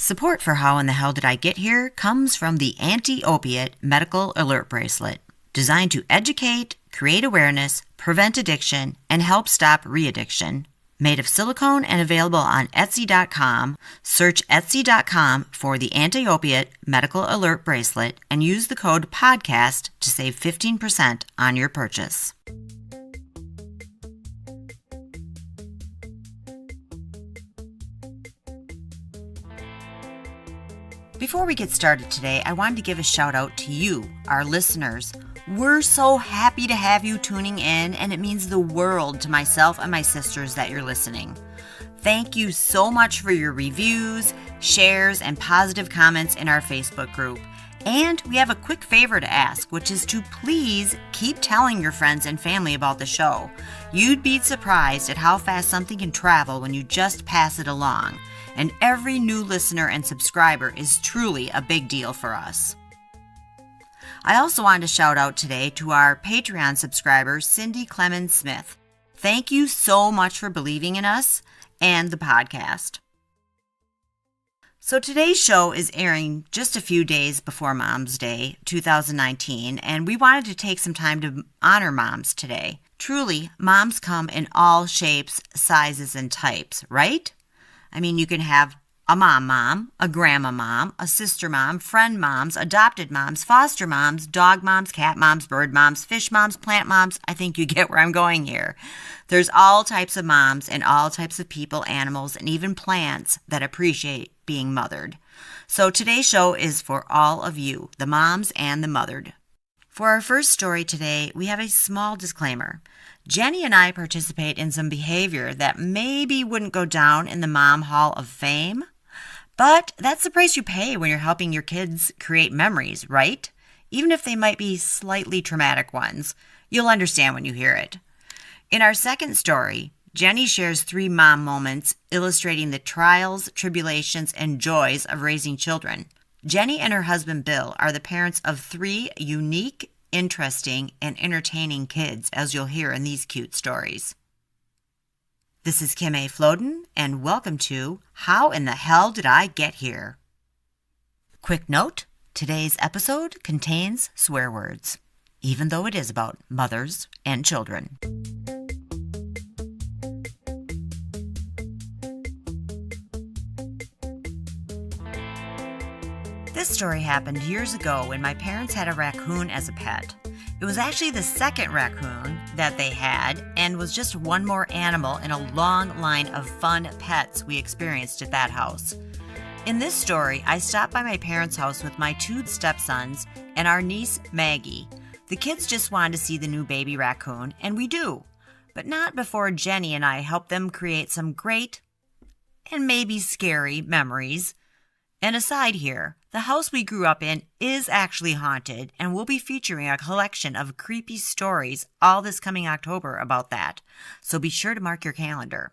Support for How in the Hell Did I Get Here comes from the Anti-Opiate Medical Alert Bracelet, designed to educate, create awareness, prevent addiction, and help stop re-addiction. Made of silicone and available on Etsy.com, search Etsy.com for the Anti-Opiate Medical Alert Bracelet and use the code PODCAST to save 15% on your purchase. Before we get started today, I wanted to give a shout out to you, our listeners. We're so happy to have you tuning in, and it means the world to myself and my sisters that you're listening. Thank you so much for your reviews, shares, and positive comments in our Facebook group. And we have a quick favor to ask, which is to please keep telling your friends and family about the show. You'd be surprised at how fast something can travel when you just pass it along. And every new listener and subscriber is truly a big deal for us. I also wanted to shout out today to our Patreon subscriber, Cindy Clemens Smith. Thank you so much for believing in us and the podcast. So today's show is airing just a few days before Mom's Day 2019, and we wanted to take some time to honor moms today. Truly, moms come in all shapes, sizes, and types, right? I mean, you can have a mom, a grandma mom, a sister mom, friend moms, adopted moms, foster moms, dog moms, cat moms, bird moms, fish moms, plant moms. I think you get where I'm going here. There's all types of moms and all types of people, animals, and even plants that appreciate being mothered. So today's show is for all of you, the moms and the mothered. For our first story today, we have a small disclaimer. Jenny and I participate in some behavior that maybe wouldn't go down in the Mom Hall of Fame, but that's the price you pay when you're helping your kids create memories, right? Even if they might be slightly traumatic ones. You'll understand when you hear it. In our second story, Jenny shares 3 mom moments illustrating the trials, tribulations, and joys of raising children. Jenny and her husband Bill are the parents of 3 unique, interesting, and entertaining kids, as you'll hear in these cute stories. This is Kim A. Flodin, and welcome to How in the Hell Did I Get Here? Quick note, today's episode contains swear words, even though it is about mothers and children. This story happened years ago when my parents had a raccoon as a pet. It was actually the second raccoon that they had and was just one more animal in a long line of fun pets we experienced at that house. In this story, I stopped by my parents' house with my 2 stepsons and our niece Maggie. The kids just wanted to see the new baby raccoon, and we do, but not before Jenny and I helped them create some great and maybe scary memories. And aside here, the house we grew up in is actually haunted, and we'll be featuring a collection of creepy stories all this coming October about that. So be sure to mark your calendar.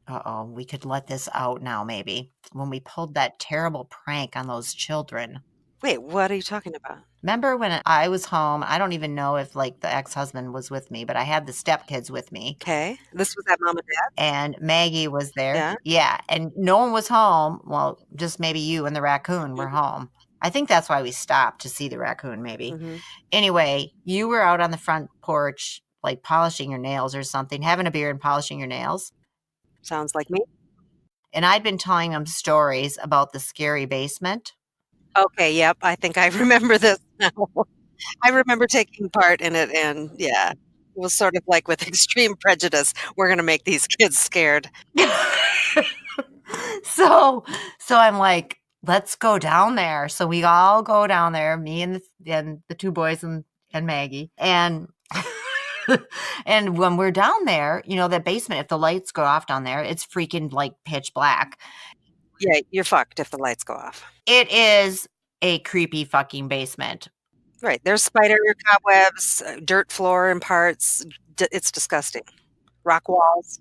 Uh-oh, we could let this out now maybe, when we pulled that terrible prank on those children. Wait, what are you talking about? Remember when I was home? I don't even know if the ex-husband was with me, but I had the stepkids with me. Okay. This was at Mom and Dad? And Maggie was there. Yeah. Yeah. And no one was home. Well, just maybe you and the raccoon were home. I think that's why we stopped to see the raccoon, maybe. Mm-hmm. Anyway, you were out on the front porch, polishing your nails or something, having a beer and polishing your nails. Sounds like me. And I'd been telling them stories about the scary basement. Okay, yep. I think I remember this now. I remember taking part in it, and yeah, it was sort of like with extreme prejudice. We're going to make these kids scared. So I'm like, let's go down there. So we all go down there, me and the 2 boys and Maggie. And and when we're down there, that basement, if the lights go off down there, it's freaking pitch black. Yeah, you're fucked if the lights go off. It is a creepy fucking basement. Right. There's spider cobwebs, dirt floor in parts. It's disgusting. Rock walls.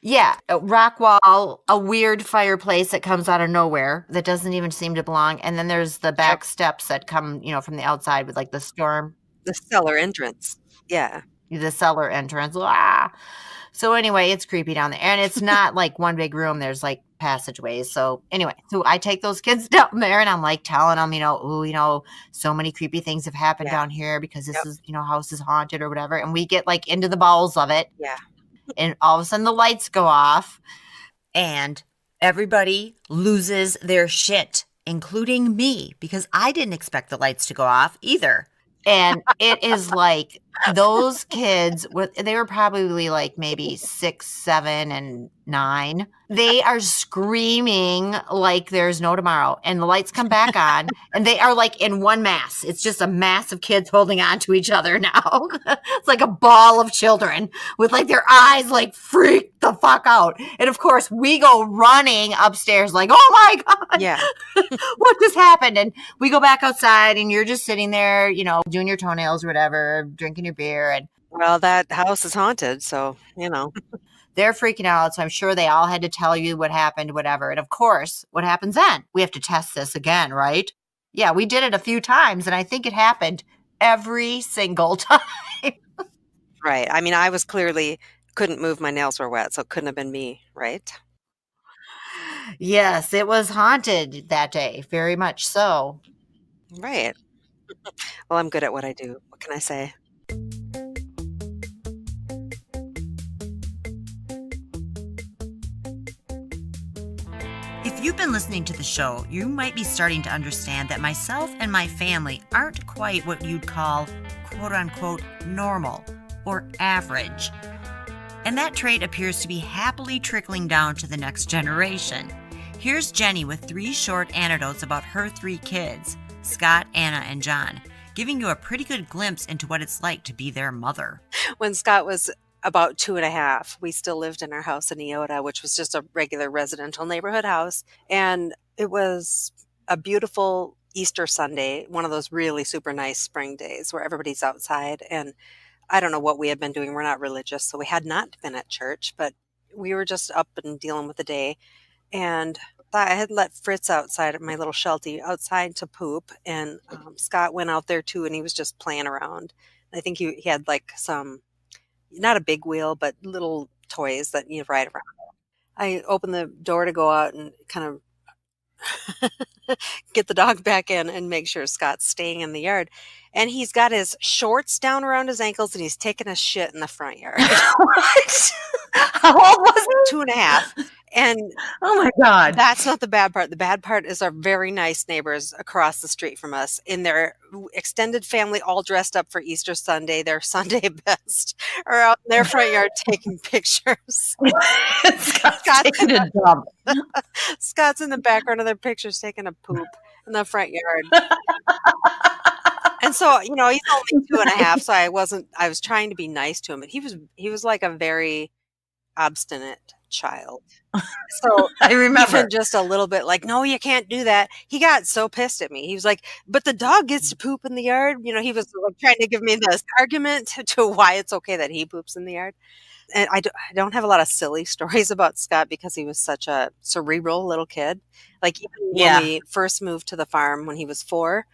Yeah, a rock wall, a weird fireplace that comes out of nowhere that doesn't even seem to belong. And then there's the back steps that come, from the outside with the storm. The cellar entrance. Yeah. The cellar entrance. Ah. So anyway, it's creepy down there. And it's not like one big room. There's like passageways. So anyway, so I take those kids down there and I'm like telling them, so many creepy things have happened Yeah. down here because this Yep. is, house is haunted or whatever. And we get like into the bowels of it. Yeah. And all of a sudden the lights go off and everybody loses their shit, including me, because I didn't expect the lights to go off either. And it is like those kids, they were probably like maybe 6, 7, and 9. They are screaming like there's no tomorrow. And the lights come back on and they are like in one mass. It's just a mass of kids holding on to each other now. It's like a ball of children with like their eyes like freaked the fuck out. And of course, we go running upstairs like, oh my God. Yeah. What just happened? And we go back outside and you're just sitting there, doing your toenails or whatever, drinking your beer. And Well, that house is haunted, so, they're freaking out. So I'm sure they all had to tell you what happened, whatever. And of course, what happens then? We have to test this again, right? Yeah, we did it a few times. And I think it happened every single time. Right. I mean, I was clearly couldn't move, my nails were wet, so it couldn't have been me, right? Yes, it was haunted that day. Very much so. Right. Well, I'm good at what I do. What can I say? If you've been listening to the show, you might be starting to understand that myself and my family aren't quite what you'd call quote unquote normal or average. And that trait appears to be happily trickling down to the next generation. Here's Jenny with 3 short anecdotes about her 3 kids, Scott, Anna, and John, giving you a pretty good glimpse into what it's like to be their mother. When Scott was about 2.5, we still lived in our house in Eota, which was just a regular residential neighborhood house. And it was a beautiful Easter Sunday, one of those really super nice spring days where everybody's outside. And I don't know what we had been doing. We're not religious, so we had not been at church, but we were just up and dealing with the day. And I had let Fritz outside at my little sheltie outside to poop. And Scott went out there too, and he was just playing around. I think he had like some, not a big wheel, but little toys that you ride around. I opened the door to go out and kind of get the dog back in and make sure Scott's staying in the yard. And he's got his shorts down around his ankles and he's taking a shit in the front yard. What? How old was he? 2.5. And Oh my God. that's not the bad part. The bad part is our very nice neighbors across the street from us in their extended family, all dressed up for Easter Sunday, their Sunday best, are out in their front yard taking pictures. Scott's taking a dump. Scott's in the background of their pictures taking a poop in the front yard. And so, he's only 2.5, so I was trying to be nice to him, but he was like a very obstinate child. So I remember. even just a little bit like, no, you can't do that. He got so pissed at me. He was like, but the dog gets to poop in the yard. He was like trying to give me this argument to why it's okay that he poops in the yard. And I don't have a lot of silly stories about Scott because he was such a cerebral little kid. Like even when we first moved to the farm when he was 4,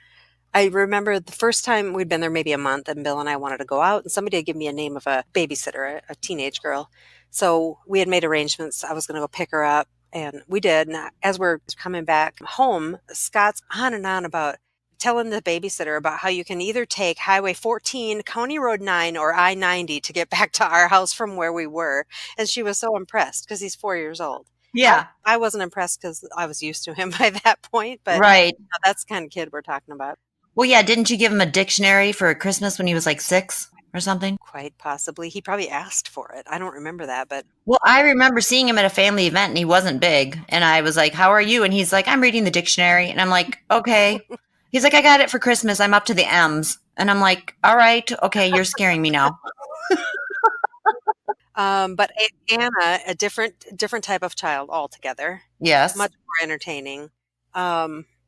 I remember the first time we'd been there maybe a month and Bill and I wanted to go out and somebody had given me a name of a babysitter, a teenage girl. So we had made arrangements. I was going to go pick her up and we did. And as we're coming back home, Scott's on and on about telling the babysitter about how you can either take Highway 14, County Road 9, or I-90 to get back to our house from where we were. And she was so impressed because he's 4 years old. Yeah. I wasn't impressed because I was used to him by that point. But Right. That's the kind of kid we're talking about. Well, yeah. Didn't you give him a dictionary for Christmas when he was like 6 or something? Quite possibly. He probably asked for it. I don't remember that, but Well, I remember seeing him at a family event and he wasn't big. And I was like, how are you? And he's like, I'm reading the dictionary. And I'm like, okay. He's like, I got it for Christmas. I'm up to the M's. And I'm like, all right. Okay. You're scaring me now. But Anna, a different type of child altogether. Yes. Much more entertaining.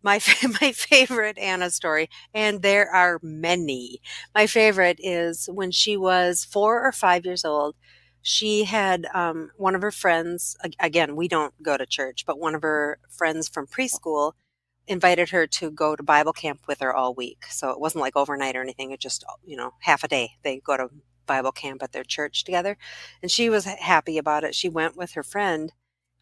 My favorite Anna story, and there are many. My favorite is when she was 4 or 5 years old. She had one of her friends. Again, we don't go to church, but one of her friends from preschool invited her to go to Bible camp with her all week. So it wasn't like overnight or anything. It just half a day. They go to Bible camp at their church together, and she was happy about it. She went with her friend,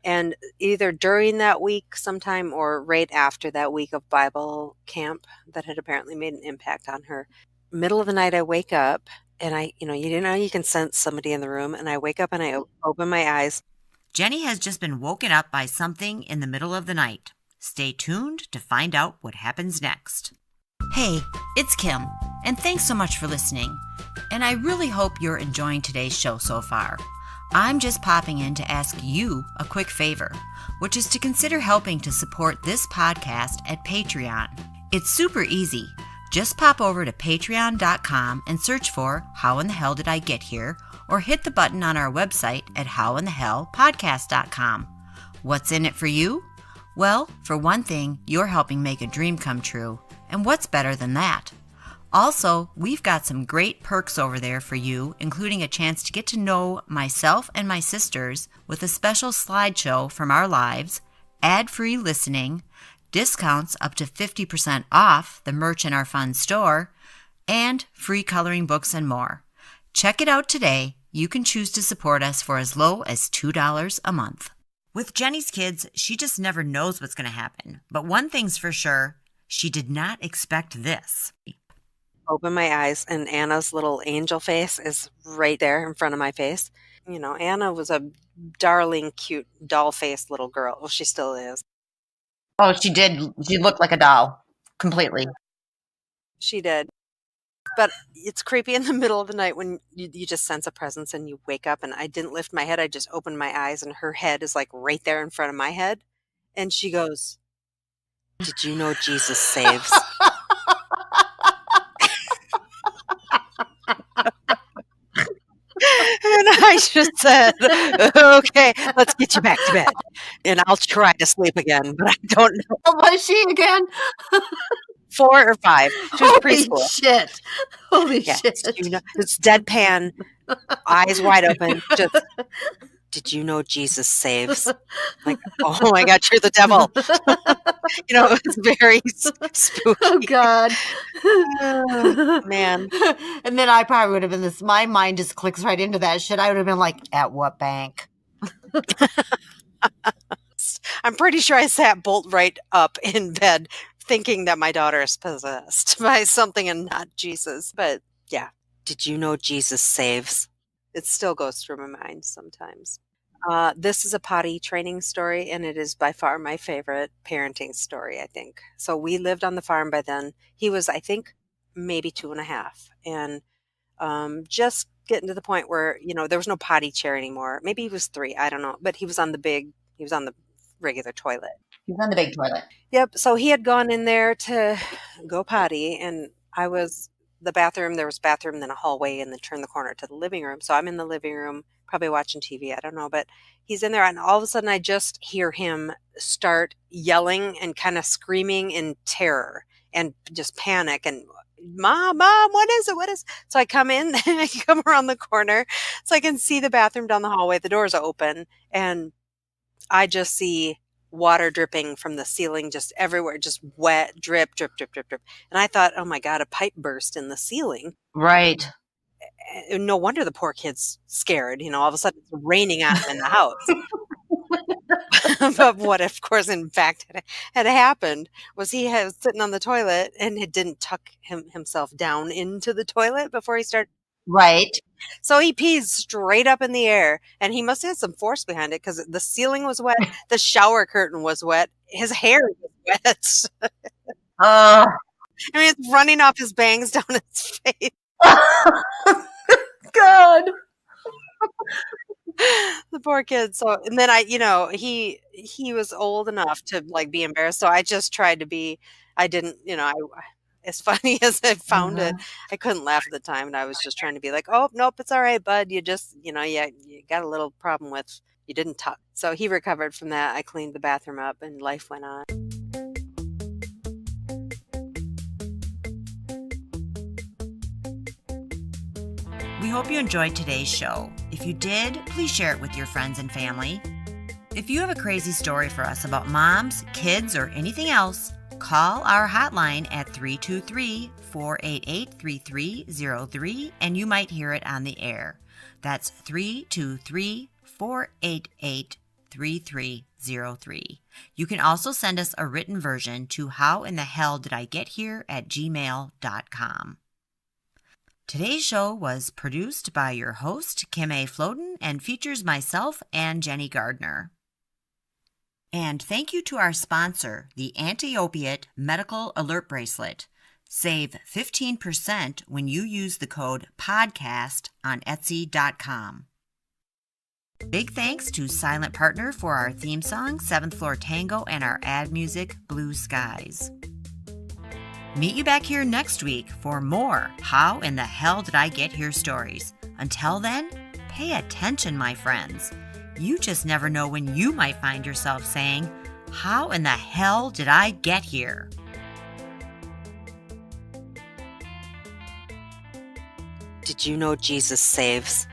and either during that week sometime or right after that week of Bible camp that had apparently made an impact on her, middle of the night I wake up and you can sense somebody in the room, and I wake up and I open my eyes. Jenny has just been woken up by something in the middle of the night. Stay tuned to find out what happens next. Hey, it's Kim, and thanks so much for listening. And I really hope you're enjoying today's show so far. I'm just popping in to ask you a quick favor, which is to consider helping to support this podcast at Patreon. It's super easy. Just pop over to patreon.com and search for How in the Hell Did I Get Here, or hit the button on our website at howinthehellpodcast.com. What's in it for you? Well, for one thing, you're helping make a dream come true. And what's better than that? Also, we've got some great perks over there for you, including a chance to get to know myself and my sisters with a special slideshow from our lives, ad-free listening, discounts up to 50% off the merch in our fun store, and free coloring books and more. Check it out today. You can choose to support us for as low as $2 a month. With Jenny's kids, she just never knows what's going to happen. But one thing's for sure, she did not expect this. Open my eyes, and Anna's little angel face is right there in front of my face. Anna was a darling, cute, doll-faced little girl. Well, she still is. Oh, she did. She looked like a doll. Completely. She did. But it's creepy in the middle of the night when you just sense a presence and you wake up, and I didn't lift my head. I just opened my eyes, and her head is like right there in front of my head. And she goes, "Did you know Jesus saves?" And I just said, "Okay, let's get you back to bed. And I'll try to sleep again, but I don't know." How was she again? 4 or 5. She was preschool. Shit. Holy Yeah, shit. it's deadpan, eyes wide open. Just, "Did you know Jesus saves?" Like, oh my God, you're the devil. It was very spooky. Oh, God. Oh, man. And then I probably would have been this. My mind just clicks right into that shit. I would have been like, at what bank? I'm pretty sure I sat bolt right up in bed thinking that my daughter is possessed by something and not Jesus. But yeah, did you know Jesus saves? It still goes through my mind sometimes. This is a potty training story, and it is by far my favorite parenting story, I think. So we lived on the farm by then. He was, I think, maybe 2.5, and just getting to the point where, there was no potty chair anymore. Maybe he was 3, I don't know. But he was on the regular toilet. He was on the big toilet. Yep. So he had gone in there to go potty, and there was bathroom, then a hallway, and then turn the corner to the living room. So I'm in the living room, probably watching TV. I don't know, but he's in there, and all of a sudden I just hear him start yelling and kind of screaming in terror and just panic and, Mom, what is it? What is it? So I come in and I come around the corner so I can see the bathroom down the hallway. The door's open, and I just see water dripping from the ceiling just everywhere, just wet, drip, drip, drip, drip, drip. And I thought, oh my God, a pipe burst in the ceiling. Right. And no wonder the poor kid's scared. All of a sudden it's raining on him in the house. But what, of course, in fact, had happened was he was sitting on the toilet and it didn't tuck himself down into the toilet before he started. Right. So he pees straight up in the air, and he must have had some force behind it because the ceiling was wet, the shower curtain was wet, his hair was wet. It's running off his bangs down his face. God. The poor kid. So, and then he was old enough to be embarrassed. So I just tried to be, I didn't, as funny as I found it, I couldn't laugh at the time. And I was just trying to be like, "Oh, nope, it's all right, bud. You just, you got a little problem with, you didn't tuck." So he recovered from that. I cleaned the bathroom up and life went on. We hope you enjoyed today's show. If you did, please share it with your friends and family. If you have a crazy story for us about moms, kids, or anything else, call our hotline at 323-4 323-488-3303 and you might hear it on the air. That's 323-488-3303. You can also send us a written version to howinthehelldidigethere@gmail.com. Today's show was produced by your host, Kim A. Flodin, and features myself and Jenny Gardner. And thank you to our sponsor, the Anti-Opiate Medical Alert Bracelet. Save 15% when you use the code PODCAST on Etsy.com. Big thanks to Silent Partner for our theme song, 7th Floor Tango, and our ad music, Blue Skies. Meet you back here next week for more How in the Hell Did I Get Here stories. Until then, pay attention, my friends. You just never know when you might find yourself saying, how in the hell did I get here? Did you know Jesus saves?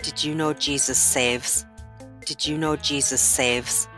Did you know Jesus saves? Did you know Jesus saves?